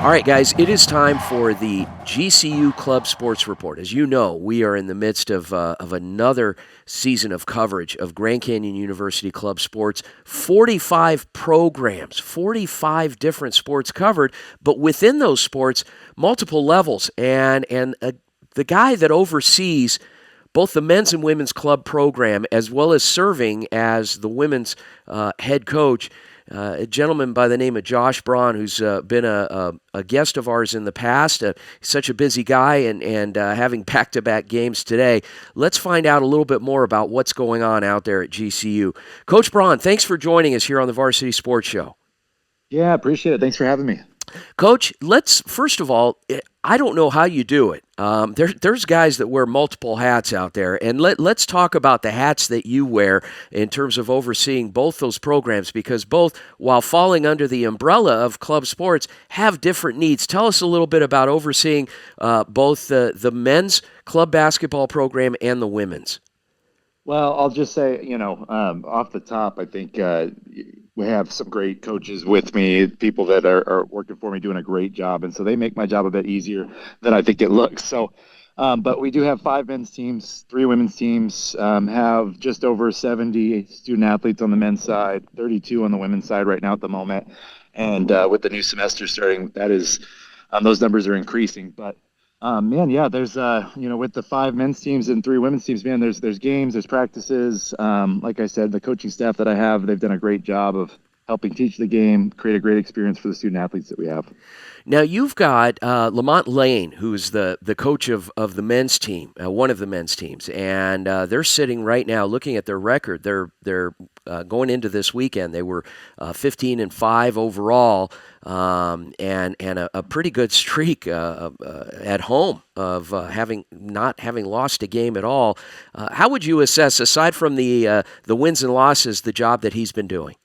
All right, guys, it is time for the GCU Club Sports Report. As you know, we are in the midst of another season of coverage of Grand Canyon University Club Sports. 45 programs, 45 different sports covered, but within those sports, multiple levels. And the guy that oversees both the men's and women's club program, as well as serving as the women's head coach, a gentleman by the name of Josh Braun, who's been a guest of ours in the past. Such a busy guy and having back-to-back games today. Let's find out a little bit more about what's going on out there at GCU. Coach Braun, thanks for joining us here on the Varsity Sports Show. Yeah, appreciate it. Thanks for having me. Coach, let's first of all, I don't know how you do it. There's guys that wear multiple hats out there, and let's talk about the hats that you wear in terms of overseeing both those programs, because both, while falling under the umbrella of club sports, have different needs. Tell us a little bit about overseeing both the men's club basketball program and the women's. Well, I'll just say, off the top, I think we have some great coaches with me, people that are working for me doing a great job. And so they make my job a bit easier than I think it looks. So, but we do have 5 men's teams, 3 women's teams, have just over 70 student athletes on the men's side, 32 on the women's side right now at the moment. And with the new semester starting, that is, those numbers are increasing. But there's with the 5 men's teams and 3 women's teams, man, there's games, there's practices. Like I said, the coaching staff that I have, they've done a great job of helping teach the game, create a great experience for the student athletes that we have. Now you've got Lamont Lane, who's the coach of the men's team, one of the men's teams, and they're sitting right now looking at their record. They're going into this weekend. They were 15-5 overall, and a pretty good streak at home of not having lost a game at all. How would you assess, aside from the wins and losses, the job that he's been doing?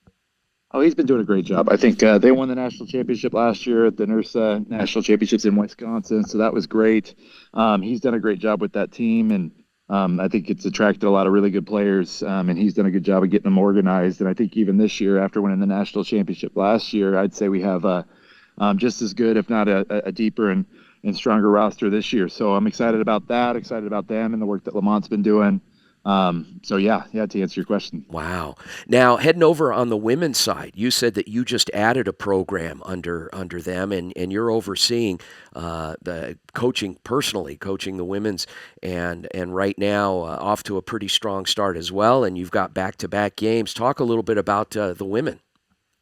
Oh, he's been doing a great job. I think they won the national championship last year at the NERSA National Championships in Wisconsin, so that was great. He's done a great job with that team, and I think it's attracted a lot of really good players, and he's done a good job of getting them organized. And I think even this year, after winning the national championship last year, I'd say we have just as good, if not a deeper and stronger roster this year. So I'm excited about that, excited about them and the work that Lamont's been doing. To answer your question. Wow. Now, heading over on the women's side, you said that you just added a program under them, and you're overseeing the coaching, personally coaching the women's, and right now off to a pretty strong start as well, and you've got back-to-back games. Talk a little bit about the women.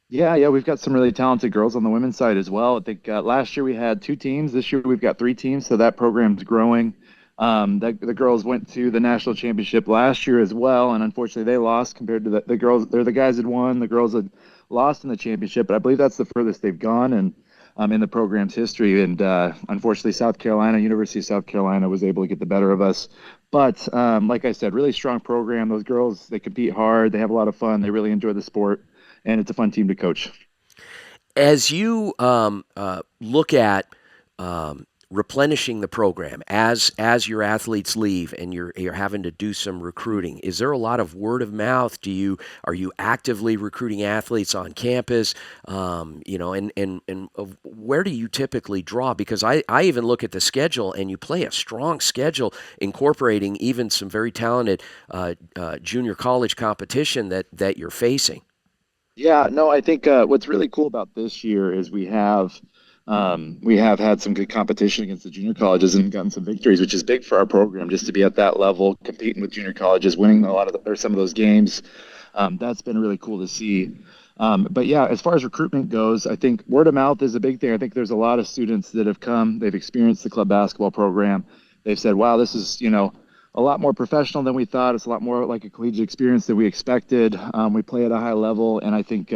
Yeah, we've got some really talented girls on the women's side as well. I think last year we had 2 teams. This year we've got 3 teams, so that program's growing. The girls went to the national championship last year as well, and unfortunately they lost compared to the girls. They're the guys that won. The girls had lost in the championship, but I believe that's the furthest they've gone and in the program's history. And unfortunately, University of South Carolina was able to get the better of us. But like I said, really strong program. Those girls, they compete hard. They have a lot of fun. They really enjoy the sport, and it's a fun team to coach. As you look at replenishing the program as your athletes leave and you're having to do some recruiting, is there a lot of word of mouth? Are you actively recruiting athletes on campus? And where do you typically draw? Because I even look at the schedule, and you play a strong schedule incorporating even some very talented junior college competition that you're facing. Yeah, no, I think what's really cool about this year is we have had some good competition against the junior colleges and gotten some victories, which is big for our program, just to be at that level, competing with junior colleges, winning some of those games. That's been really cool to see. But yeah, as far as recruitment goes, I think word of mouth is a big thing. I think there's a lot of students that have come, they've experienced the club basketball program. They've said, wow, this is, a lot more professional than we thought. It's a lot more like a collegiate experience than we expected. We play at a high level, and I think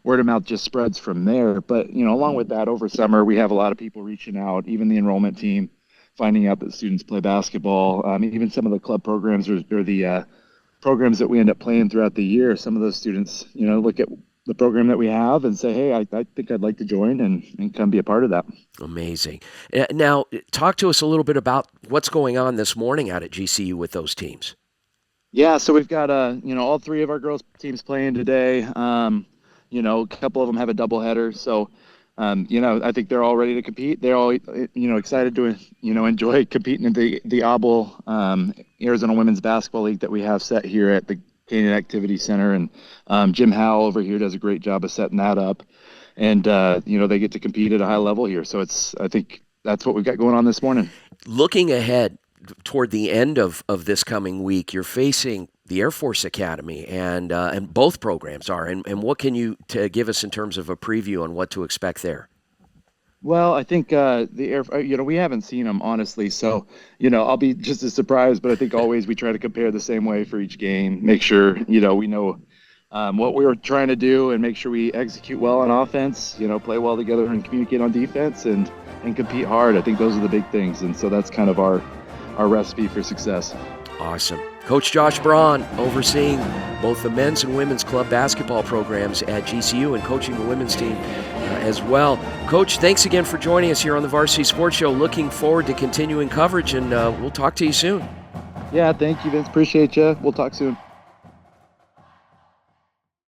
word of mouth just spreads from there. But, along with that, over summer, we have a lot of people reaching out, even the enrollment team, finding out that students play basketball. Even some of the club programs or the programs that we end up playing throughout the year, some of those students, look at the program that we have and say, hey, I think I'd like to join and come be a part of that. Amazing. Now, talk to us a little bit about what's going on this morning out at GCU with those teams. Yeah, so we've got, all 3 of our girls' teams playing today. A couple of them have a doubleheader. So I think they're all ready to compete. They're all, excited to, enjoy competing in the ABLE Arizona Women's Basketball League that we have set here at the Canyon Activity Center. And Jim Howell over here does a great job of setting that up. And, they get to compete at a high level here. So I think that's what we've got going on this morning. Looking ahead toward the end of this coming week, you're facing the Air Force Academy, and both programs are. And what can you give us in terms of a preview on what to expect there? Well, I think the Air, we haven't seen them, honestly. So, I'll be just as surprised, but I think always we try to compare the same way for each game, make sure, we know what we were trying to do and make sure we execute well on offense, play well together and communicate on defense and compete hard. I think those are the big things. And so that's kind of our recipe for success. Awesome. Coach Josh Braun overseeing both the men's and women's club basketball programs at GCU and coaching the women's team as well. Coach, thanks again for joining us here on the Varsity Sports Show. Looking forward to continuing coverage, and we'll talk to you soon. Yeah, thank you, Vince. Appreciate you. We'll talk soon.